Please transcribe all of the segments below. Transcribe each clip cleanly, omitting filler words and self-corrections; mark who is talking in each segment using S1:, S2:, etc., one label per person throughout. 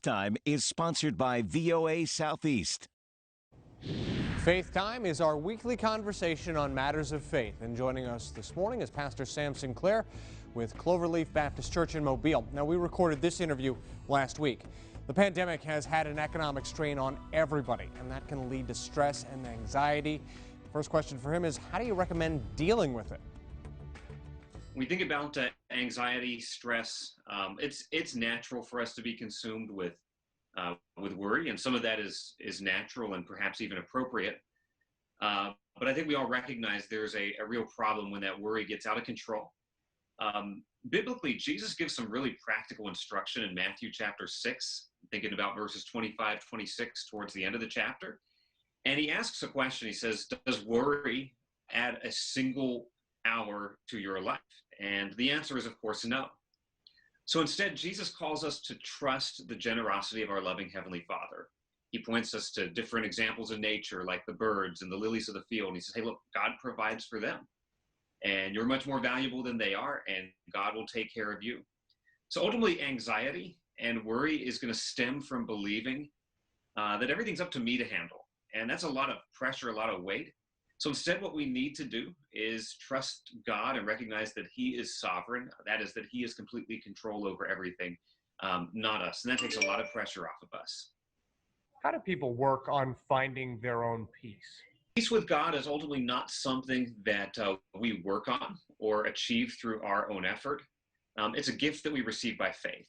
S1: Time is sponsored by VOA Southeast.
S2: Faith Time is our weekly conversation on matters of faith. And joining us this morning is Pastor Sam Sinclair with Cloverleaf Baptist Church in Mobile. Now, we recorded this interview last week. The pandemic has had an economic strain on everybody, and that can lead to stress and anxiety. First question for him is, how do you recommend dealing with it?
S3: When we think about anxiety, stress, it's natural for us to be consumed with worry, and some of that is natural and perhaps even appropriate. But I think we all recognize there's a real problem when that worry gets out of control. Biblically, Jesus gives some really practical instruction in Matthew chapter 6, thinking about verses 25, 26 towards the end of the chapter. And he asks a question. He says, does worry add a single hour to your life? And the answer is, of course, no. So instead, Jesus calls us to trust the generosity of our loving Heavenly Father. He points us to different examples in nature, like the birds and the lilies of the field. And he says, hey, look, God provides for them. And you're much more valuable than they are, and God will take care of you. So ultimately, anxiety and worry is going to stem from believing that everything's up to me to handle. And that's a lot of pressure, a lot of weight. So instead, what we need to do is trust God and recognize that He is sovereign. That is, that He has complete control over everything, not us. And that takes a lot of pressure off of us.
S2: How do people work on finding their own peace?
S3: Peace with God is ultimately not something that we work on or achieve through our own effort. It's a gift that we receive by faith.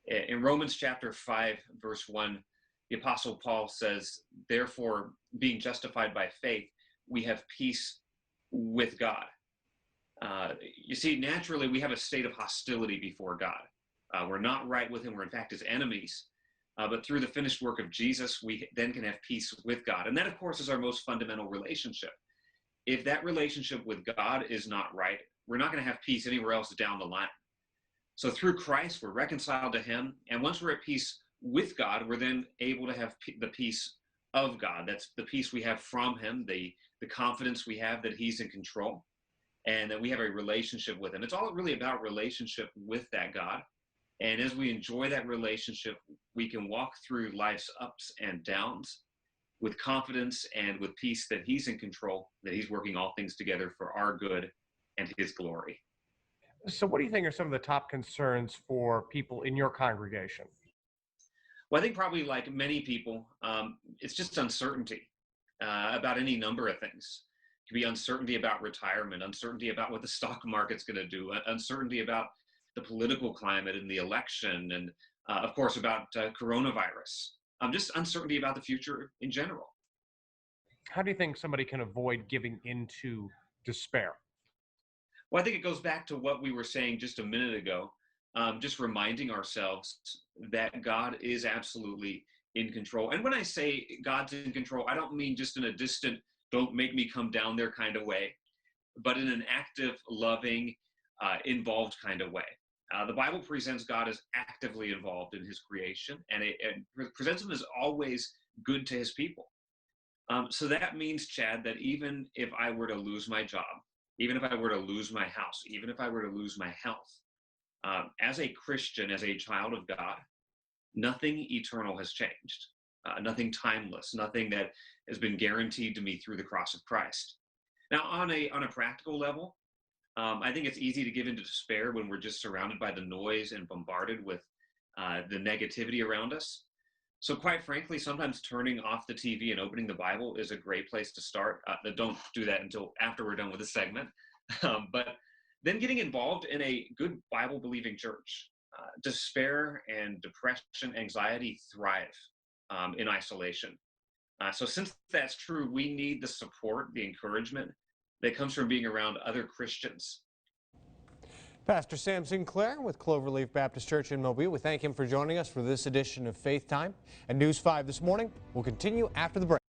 S3: In Romans chapter 5, verse 1, the Apostle Paul says, therefore, being justified by faith, we have peace with God. You see, naturally, we have a state of hostility before God. We're not right with Him. We're, in fact, His enemies. But through the finished work of Jesus, we then can have peace with God. And that, of course, is our most fundamental relationship. If that relationship with God is not right, we're not going to have peace anywhere else down the line. So through Christ, we're reconciled to Him. And once we're at peace with God, we're then able to have the peace of God. That's the peace we have from Him, the confidence we have that He's in control, and that we have a relationship with Him. It's all really about relationship with that God. And as we enjoy that relationship, we can walk through life's ups and downs with confidence and with peace that He's in control, that He's working all things together for our good and His glory.
S2: So what do you think are some of the top concerns for people in your congregation?
S3: Well, I think probably like many people, it's just uncertainty about any number of things. It could be uncertainty about retirement, uncertainty about what the stock market's going to do, uncertainty about the political climate and the election, and of course about coronavirus. Just uncertainty about the future in general.
S2: How do you think somebody can avoid giving into despair?
S3: Well, I think it goes back to what we were saying just a minute ago, just reminding ourselves that God is absolutely in control. And when I say God's in control, I don't mean just in a distant, don't make me come down there kind of way, but in an active, loving, involved kind of way. The Bible presents God as actively involved in His creation, and it presents Him as always good to His people. So that means, Chad, that even if I were to lose my job, even if I were to lose my house, even if I were to lose my health, as a Christian, as a child of God, nothing eternal has changed, nothing timeless, nothing that has been guaranteed to me through the cross of Christ. Now, on a practical level, I think it's easy to give into despair when we're just surrounded by the noise and bombarded with the negativity around us. So quite frankly, sometimes turning off the TV and opening the Bible is a great place to start. Don't do that until after we're done with the segment. But then getting involved in a good Bible-believing church. Despair and depression, anxiety thrive in isolation. So since that's true, we need the support, the encouragement that comes from being around other Christians.
S2: Pastor Sam Sinclair with Cloverleaf Baptist Church in Mobile. We thank him for joining us for this edition of Faith Time. And News 5 this morning will continue after the break.